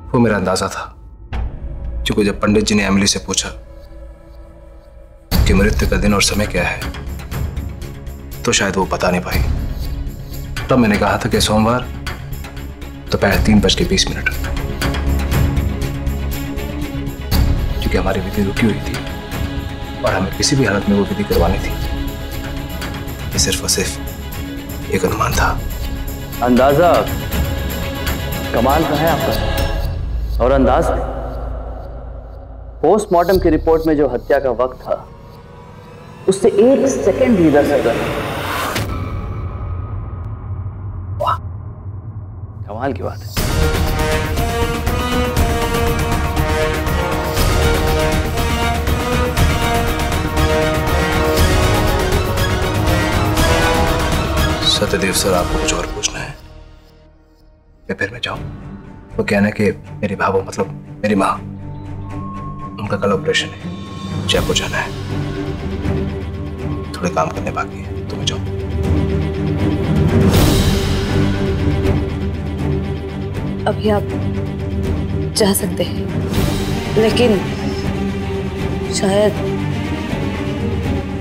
वो मेरा अंदाजा था, क्योंकि जब पंडित जी ने एमिली से पूछा कि मृत्यु का दिन और समय क्या है, तो शायद वो बता नहीं पाई। तब मैंने कहा था कि सोमवार दोपहर 3:20, क्योंकि हमारी विधि रुकी हुई थी और हमें किसी भी हालत में वो विधि करवानी थी। ये सिर्फ और सिर्फ एक अनुमान था। अंदाजा कमाल का है आपका, और अंदाज में पोस्टमार्टम की रिपोर्ट में जो हत्या का वक्त था उससे 1 सेकंड भी इधर से उधर। वाह, कमाल की बात है। सत्यदेव सर, आपको कुछ और पूछना है या फिर मैं जाऊं? वो कहना कि मेरी भाभो मतलब मेरी माँ, उनका कल ऑपरेशन है, जयपुर जाना है, थोड़े काम करने बाकी है, तो मैं जाऊं। अभी आप जा सकते हैं, लेकिन शायद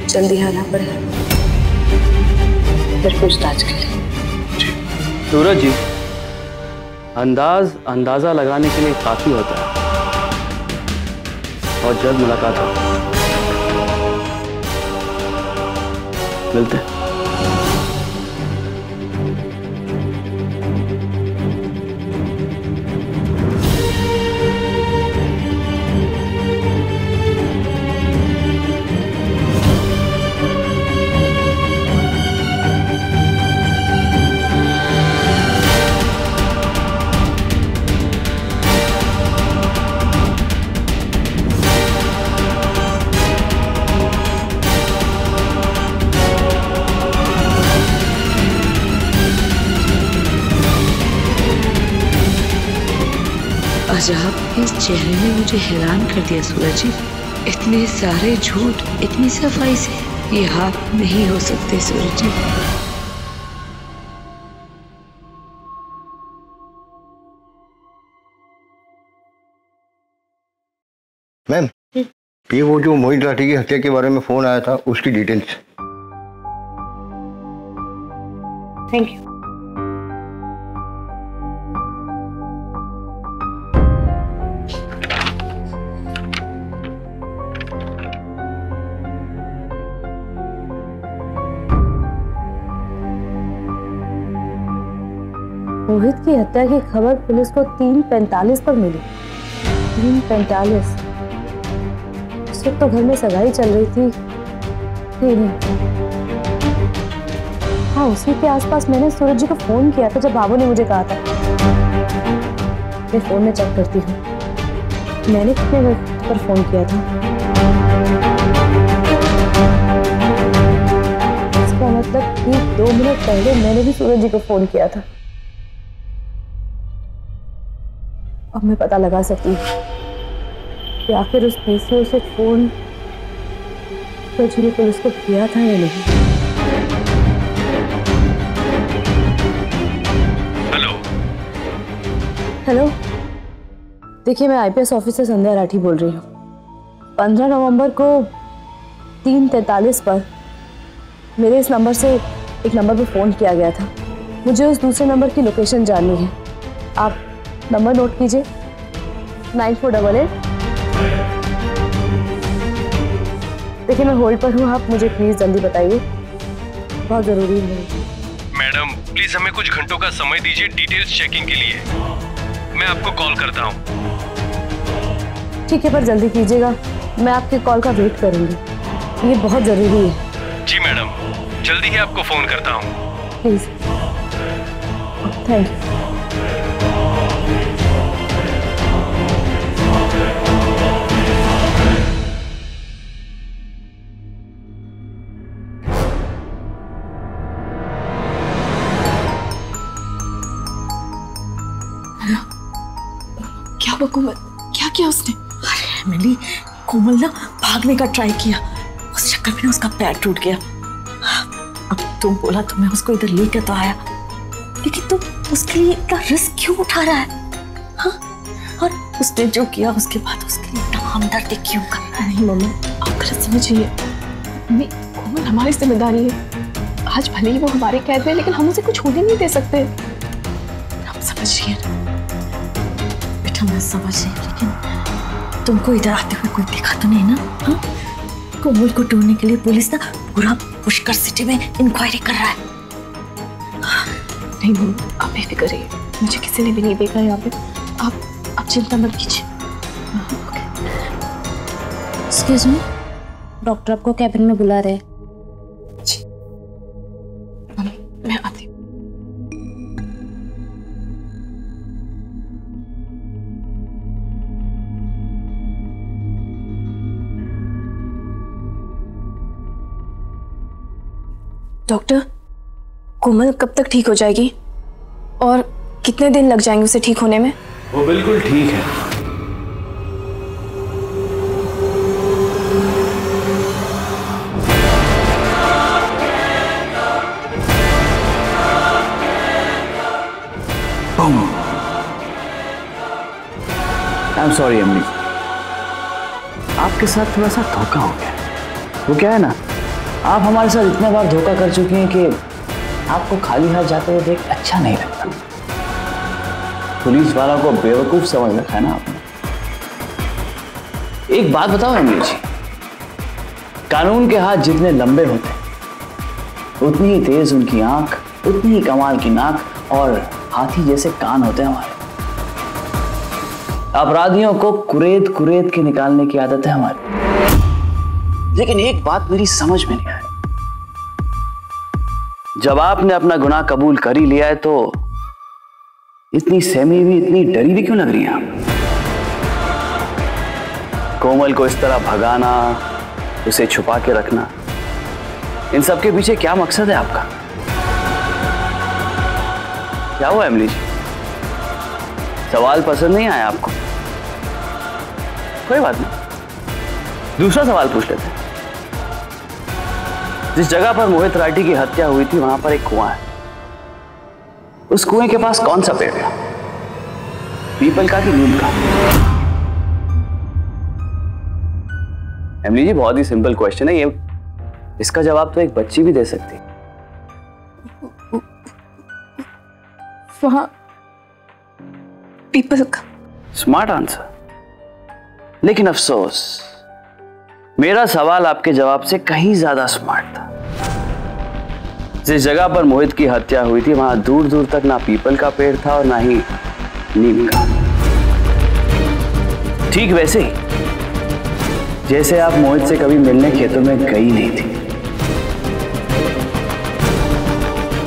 जल्दी आना पड़े फिर पूछताछ के लिए। सूरज जी, अंदाजा लगाने के लिए काफी होता है, और जल्द मुलाकात हो, मिलते हैं। आज आपके इस चेहरे ने मुझे हैरान कर दिया सूरज जी। इतने सारे झूठ इतनी सफाई से ये आप नहीं हो सकते सूरज जी। मैम, ये वो जो मोहित राठी की हत्या के बारे में फोन आया था, उसकी डिटेल्स। Thank you. मोहित की हत्या की खबर पुलिस को 3:45 पर मिली। 3:45? उस वक्त तो घर में सगाई चल रही थी। नहीं, हाँ, उसी के आसपास मैंने सूरज जी को फोन किया था जब बाबू ने मुझे कहा था। मैं फोन में चेक करती हूँ मैंने कितने वक्त पर फोन किया था। इसका मतलब ठीक 2 मिनट पहले मैंने भी सूरज जी को फोन किया था। अब मैं पता लगा सकती हूँ कि आखिर उस पीसीओ से फोन सूरज ने पुलिस को किया था या नहीं। हेलो, देखिए, मैं आईपीएस ऑफिसर संध्या राठी बोल रही हूँ। 15 नवंबर को 3:43 पर मेरे इस नंबर से एक नंबर पर फ़ोन किया गया था। मुझे उस दूसरे नंबर की लोकेशन जाननी है। आप नंबर नोट कीजिए, 9488। देखिए, मैं होल्ड पर हूँ, आप मुझे प्लीज़ जल्दी बताइए, बहुत ज़रूरी है। मैडम, प्लीज़ हमें कुछ घंटों का समय दीजिए डिटेल्स चेकिंग के लिए। मैं आपको कॉल करता हूँ। ठीक है, पर जल्दी कीजिएगा, मैं आपके कॉल का वेट करूँगी, ये बहुत ज़रूरी है। जी मैडम, जल्दी ही आपको फ़ोन करता हूँ। Please, thank you. क्या कोमल, क्या किया उसने? अरे मिली, कोमल ना भागने का ट्राई किया, उस चक्कर में उसका पैर टूट गया। अब तुम बोला तो मैं उसको इधर लेकर तो आया, लेकिन तुम उसके लिए इतना रिस्क क्यों उठा रहा है? हाँ? और उसने जो किया उसके बाद उसके लिए इतना हमदर्दी क्यों करना? नहीं मम्मी, आप गलत समझिए। मम्मी, कोमल हमारी जिम्मेदारी है। आज भले ही वो हमारे कैद में, लेकिन हम उसे कुछ होने नहीं दे सकते। आप समझिए बेटा, मैं समझ रही हूँ, लेकिन तुमको इधर आते हुए कोई देखा तो नहीं ना? हाँ, कोमल को ढूंढने के लिए पुलिस ना पूरा पुष्कर सिटी में इंक्वायरी कर रहा है। नहीं मम्मी, आप बेफिक्र रहिए, मुझे किसी ने भी नहीं देखा यहाँ पे। आप चिंता मत कीजिए। एक्सक्यूज मी, डॉक्टर आपको कैबिन में बुला रहे हैं। जी मम्मी, मैं आती हूँ। डॉक्टर, कोमल कब तक ठीक हो जाएगी और कितने दिन लग जाएंगे उसे ठीक होने में? वो बिल्कुल ठीक है। आई एम सॉरी अम्मी, आपके साथ थोड़ा सा धोखा हो गया। वो क्या है ना, आप हमारे साथ इतने बार धोखा कर चुके हैं कि आपको खाली हाथ जाते हुए देख अच्छा नहीं लगता। पुलिस वालों को बेवकूफ समझ रखा है ना आपने। एक बात बताओ अमीर जी, कानून के हाथ जितने लंबे होते हैं उतनी ही तेज उनकी आंख, उतनी ही कमाल की नाक और हाथी जैसे कान होते हैं हमारे। अपराधियों को कुरेद कुरेद के निकालने की आदत है हमारी। लेकिन एक बात मेरी समझ में नहीं आई, जब आपने अपना गुनाह कबूल कर ही लिया है तो इतनी सहमी हुई, इतनी डरी हुई क्यों लग रही है आप? कोमल को इस तरह भगाना, उसे छुपा के रखना, इन सब के पीछे क्या मकसद है आपका? क्या हुआ एमिली जी, सवाल पसंद नहीं आया आपको? कोई बात नहीं, दूसरा सवाल पूछ लेते हैं। जिस जगह पर मोहित राठी की हत्या हुई थी वहां पर एक कुआं है, उस कुएं के पास कौन सा पेड़ था? पीपल का कि नीम का? एमिली जी, बहुत ही सिंपल क्वेश्चन है ये, इसका जवाब तो एक बच्ची भी दे सकती। वहां पीपल का। स्मार्ट आंसर, लेकिन अफसोस मेरा सवाल आपके जवाब से कहीं ज्यादा स्मार्ट था। जिस जगह पर मोहित की हत्या हुई थी वहां दूर दूर तक ना पीपल का पेड़ था और ना ही नीम का। ठीक वैसे ही जैसे आप मोहित से कभी मिलने खेतों में गई नहीं थी।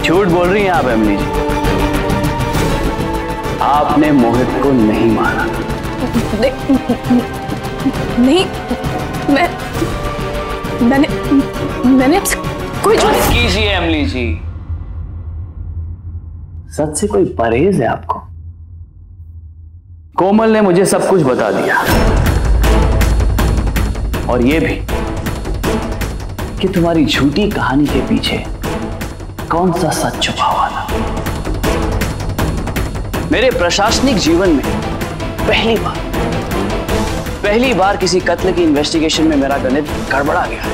झूठ बोल रही हैं आप एमिली जी, आपने मोहित को नहीं मारा। नहीं, मैंने आपसे कोई बस कीजिए एमिली जी, सच से कोई परहेज है आपको? कोमल ने मुझे सब कुछ बता दिया, और यह भी कि तुम्हारी झूठी कहानी के पीछे कौन सा सच छुपा हुआ था। मेरे प्रशासनिक जीवन में पहली बार किसी कत्ल की इन्वेस्टिगेशन में मेरा गणित गड़बड़ा गया है,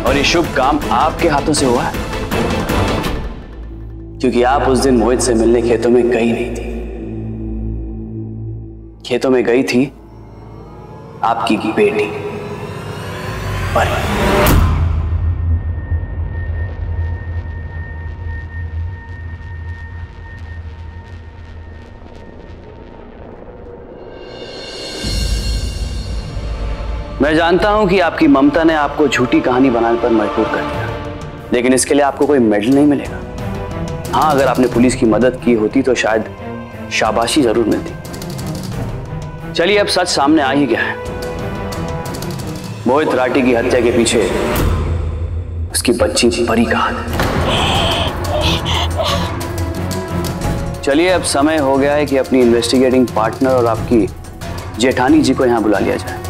और ये शुभ काम आपके हाथों से हुआ है, क्योंकि आप उस दिन मोहित से मिलने खेतों में गई नहीं थी। खेतों में गई थी आपकी बेटी परी। मैं जानता हूं कि आपकी ममता ने आपको झूठी कहानी बनाने पर मजबूर कर दिया, लेकिन इसके लिए आपको कोई मेडल नहीं मिलेगा। हाँ, अगर आपने पुलिस की मदद की होती तो शायद शाबाशी जरूर मिलती। चलिए, अब सच सामने आ ही गया है। मोहित राठी की हत्या के पीछे उसकी बच्ची परी का हाथ है। चलिए, अब समय हो गया है कि अपनी इन्वेस्टिगेटिंग पार्टनर और आपकी जेठानी जी को यहां बुला लिया जाए।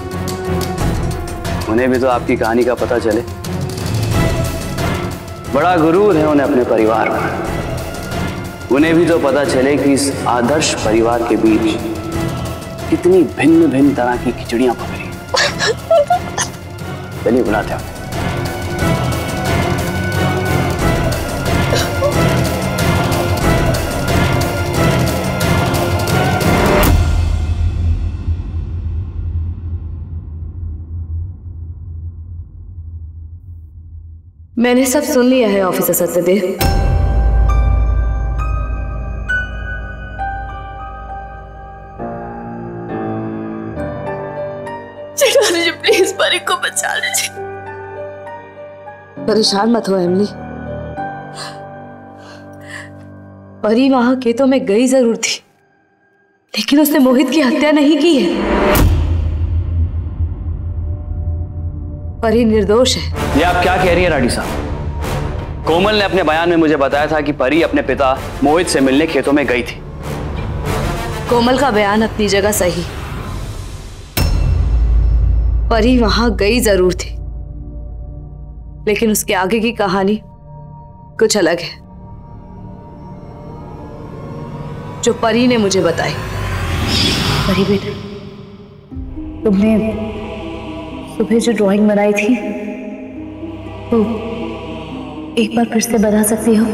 उन्हें भी तो आपकी कहानी का पता चले। बड़ा गुरूर है उन्हें अपने परिवार पर। उन्हें भी तो पता चले कि इस आदर्श परिवार के बीच कितनी भिन्न भिन्न तरह की खिचड़ियां पक रही। चलिए बुलाते हैं। मैंने सब सुन लिया है ऑफिसर सत्यदेव। प्लीज परी को बचा लीजिए। परेशान मत हो एमिली। परी वहां खेतों में गई जरूर थी, लेकिन उसने मोहित की हत्या नहीं की है। परी निर्दोष है। ये आप क्या कह रही हैं राठी साहब? कोमल ने अपने बयान में मुझे बताया था कि परी अपने पिता मोहित से मिलने खेतों में गई थी। कोमल का बयान अपनी जगह सही, परी वहां गई जरूर थी, लेकिन उसके आगे की कहानी कुछ अलग है जो परी ने मुझे बताई। परी बेटा, तुमने सुबह जो ड्राइंग बनाई थी वो एक बार फिर से बना सकती हो?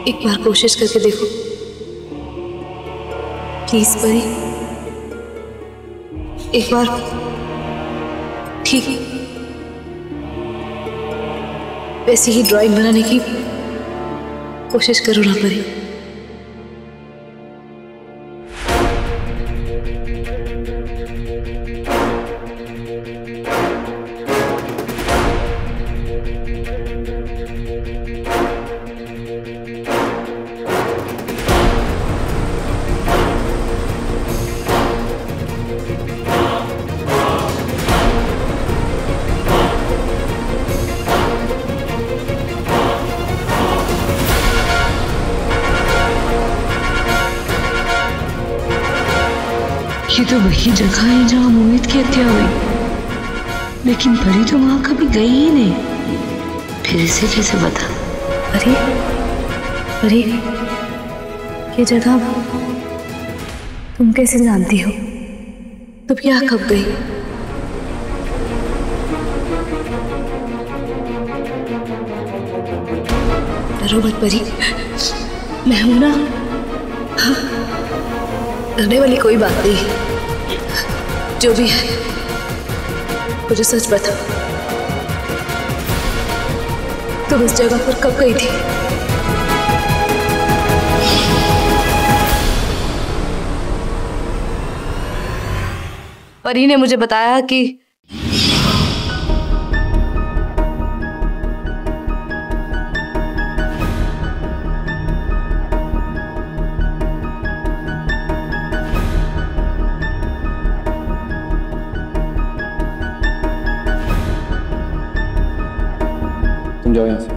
एक बार कोशिश करके देखो प्लीज परी, एक बार। ठीक है, वैसे ही ड्राइंग बनाने की कोशिश करो ना परी। ये तो वही जगह है जहाँ मोहित की हत्या हुई, लेकिन परी तो वहां कभी गई ही नहीं। फिर इसे कैसे पता? अरे अरे, ये जगह तुम कैसे जानती हो? तुम यहाँ कब गई? डरो मत परी, मैं हूं ना। डरने वाली कोई बात नहीं। जो भी है मुझे सच बता, तुम इस जगह पर कब गई थी? परी ने मुझे बताया कि तुम जाओ यहाँ से।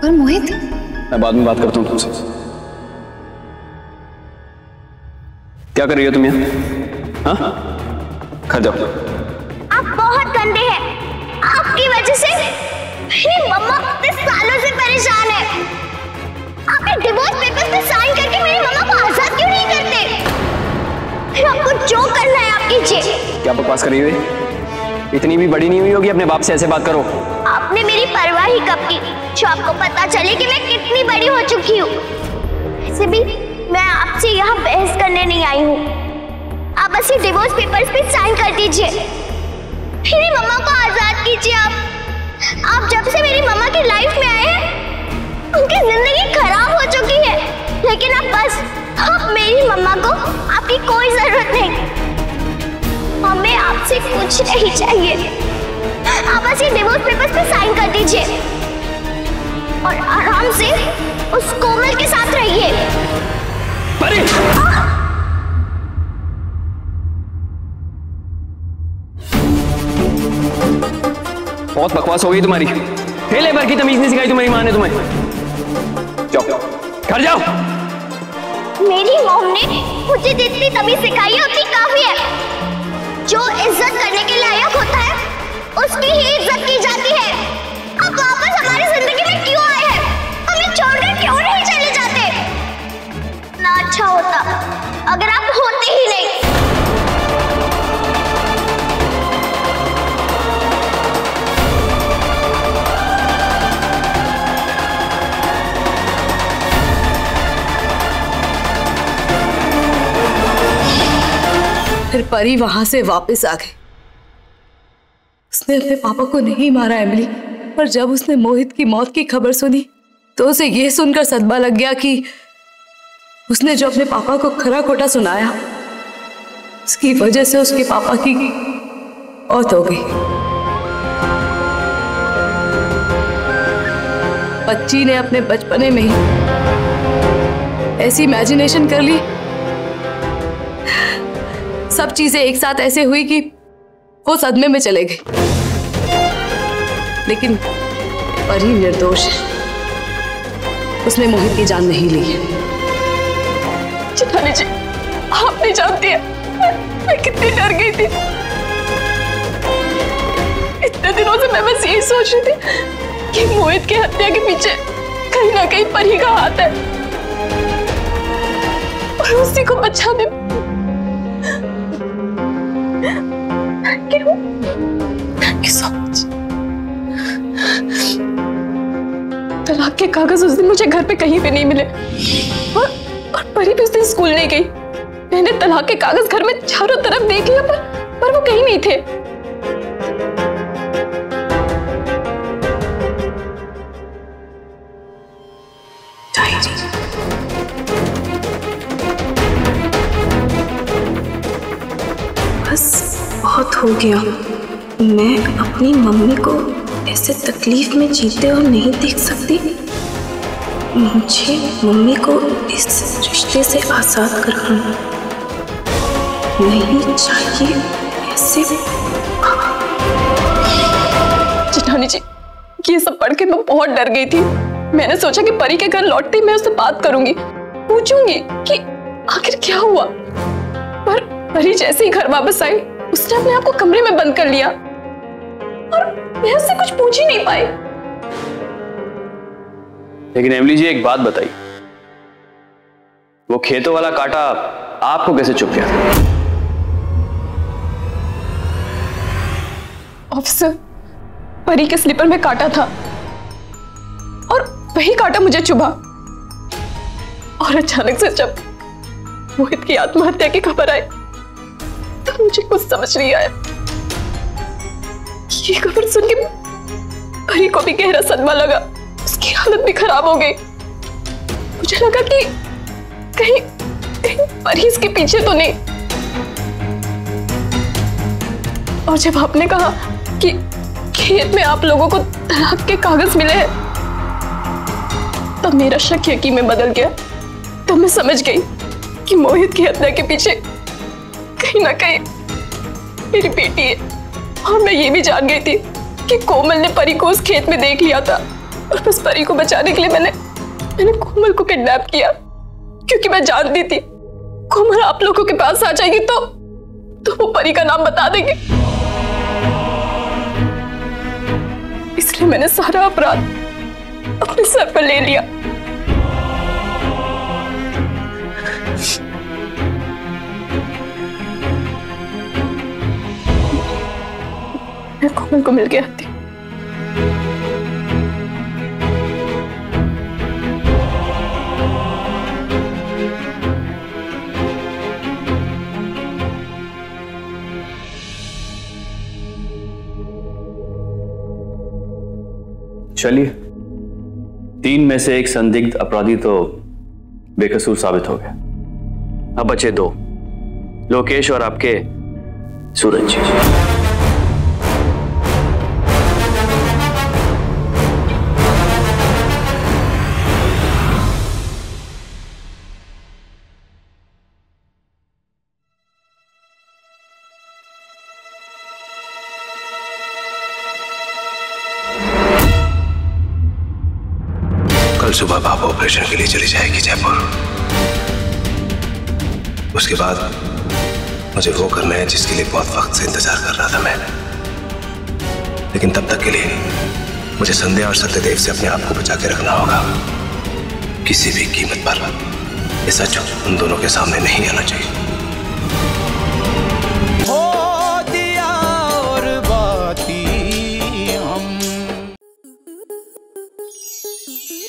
पर मोहित, मैं बाद में बात करता हूँ तुमसे। क्या कर रही हो तुम यहाँ? हाँ, घर जाओ। आप बहुत गंदे हैं। आपकी वजह से मेरी मम्मा इतने सालों से परेशान है। आप ये डिवोर्स पेपर्स पे साइन करके मेरी मम्मा को आजाद क्यों नहीं करते? फिर आपको जो करना है आप कीजिए। क्या बकवास कर रही हो? इतनी भी बड़ी नहीं हुई होगी अपने बाप से ऐसे बात करो। आपने मेरी परवाह ही कब की जो आपको पता चले कि मैं कितनी बड़ी हो चुकी हूँ। वैसे भी मैं आपसे यहाँ बहस करने नहीं आई हूँ। आप बस ये डिवोर्स पेपर्स पे साइन कर दीजिए। मेरी मम्मा को आजाद कीजिए। आप जब से मेरी मम्मा की लाइफ में आए हैं उनकी जिंदगी खराब हो चुकी है, लेकिन आप मेरी मम्मा को आपकी कोई जरूरत नहीं। हमें आपसे कुछ नहीं चाहिए। आप बस ये डिवोर्स पेपर्स पे साइन कर दीजिए और आराम से उस कोमल के साथ रहिए। बहुत बकवास हो गई तुम्हारी। पहले बार की तमीज नहीं सिखाई तुम्हारी माँ ने तुम्हें। जाओ, घर जाओ। मेरी मॉम ने मुझे जितनी तमीज सिखाई है उतनी काफी है। जो इज्जत करने के लायक होता है उसकी ही इज्जत की जाती है। आप वापस हमारी जिंदगी में क्यों आए हैं? हमें छोड़कर क्यों नहीं चले जाते? कितना अच्छा होता अगर आप होते ही नहीं। फिर परी वहां से वापस आ गई। उसने अपने पापा को नहीं मारा एमिली, पर जब उसने मोहित की मौत की खबर सुनी तो उसे यह सुनकर सदमा लग गया कि उसने जो अपने पापा को खरा खोटा सुनाया उसकी वजह से उसके पापा की मौत हो गई। बच्ची ने अपने बचपने में ही ऐसी इमेजिनेशन कर ली, सब चीजें एक साथ ऐसे हुई कि वो सदमे में चले गए। लेकिन परी निर्दोष है, उसने मोहित की जान नहीं ली है। जेठानी जी, आप नहीं जानती है मैं कितनी डर गई थी। इतने दिनों से मैं बस यही सोच रही थी कि मोहित की हत्या के पीछे कहीं ना कहीं परी का हाथ है और उसी को बचाने Thank you so much. तलाक के कागज उस दिन मुझे घर पे कहीं पे नहीं मिले और परी भी उस दिन स्कूल नहीं गई। मैंने तलाक के कागज घर में चारों तरफ देख लिया पर वो कहीं नहीं थे। बस बहुत हो गया। मैं अपनी मम्मी को ऐसे तकलीफ में जीते हुए नहीं देख सकती। मुझे मम्मी को इस रिश्ते से आजाद करवाना नहीं चाहिए। ऐसे जेठानी जी, ये सब पढ़ के मैं बहुत डर गई थी। मैंने सोचा कि परी के घर लौटते ही मैं उससे बात करूंगी, पूछूंगी कि आखिर क्या हुआ। पर परी जैसे ही घर वापस आई उसने अपने आप को कमरे में बंद कर लिया और मैं उससे कुछ पूछ ही नहीं पाई। लेकिन एमिली जी, एक बात बताइए, वो खेतों वाला कांटा आपको कैसे चुभ गया? ऑफिसर, परी के स्लीपर में कांटा था और वही कांटा मुझे चुभा। और अचानक से जब मोहित की आत्महत्या की खबर आई तो मुझे कुछ समझ नहीं आया। ये खबर सुन के परी को भी गहरा सदमा लगा, उसकी हालत भी खराब हो गई। मुझे लगा कि कहीं परी इसके पीछे तो नहीं। और जब आपने कहा कि खेत में आप लोगों को तलाक के कागज मिले हैं तब मेरा शक यकीन में बदल गया। तब मैं समझ गई कि मोहित की हत्या के पीछे कहीं ना कहीं मेरी बेटी है। और मैं ये भी जान गई थी कि कोमल ने परी को उस खेत में देख लिया था और बस परी को बचाने के लिए मैंने कोमल को किडनैप किया, क्योंकि मैं जानती थी कोमल आप लोगों के पास आ जाएगी तो वो परी का नाम बता देगी। इसलिए मैंने सारा अपराध अपने सर पर ले लिया। मैं कोमल को मिल के आती। चलिए, 3 में से एक संदिग्ध अपराधी तो बेकसूर साबित हो गया। अब बचे 2, लोकेश और आपके सूरज जी। कल सुबह बाबा ऑपरेशन के लिए चली जाएगी जयपुर। उसके बाद मुझे वो करना है जिसके लिए बहुत वक्त से इंतजार कर रहा था मैं। लेकिन तब तक के लिए मुझे संध्या और सत्यदेव से अपने आप को बचा के रखना होगा, किसी भी कीमत पर। ये सच उन दोनों के सामने नहीं आना चाहिए। हो दिया और बाकी हम।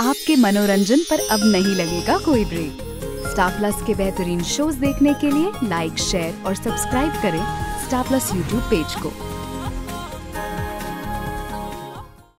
आपके मनोरंजन पर अब नहीं लगेगा कोई ब्रेक। स्टार प्लस के बेहतरीन शोज देखने के लिए लाइक, शेयर और सब्सक्राइब करें स्टार प्लस यूट्यूब पेज को।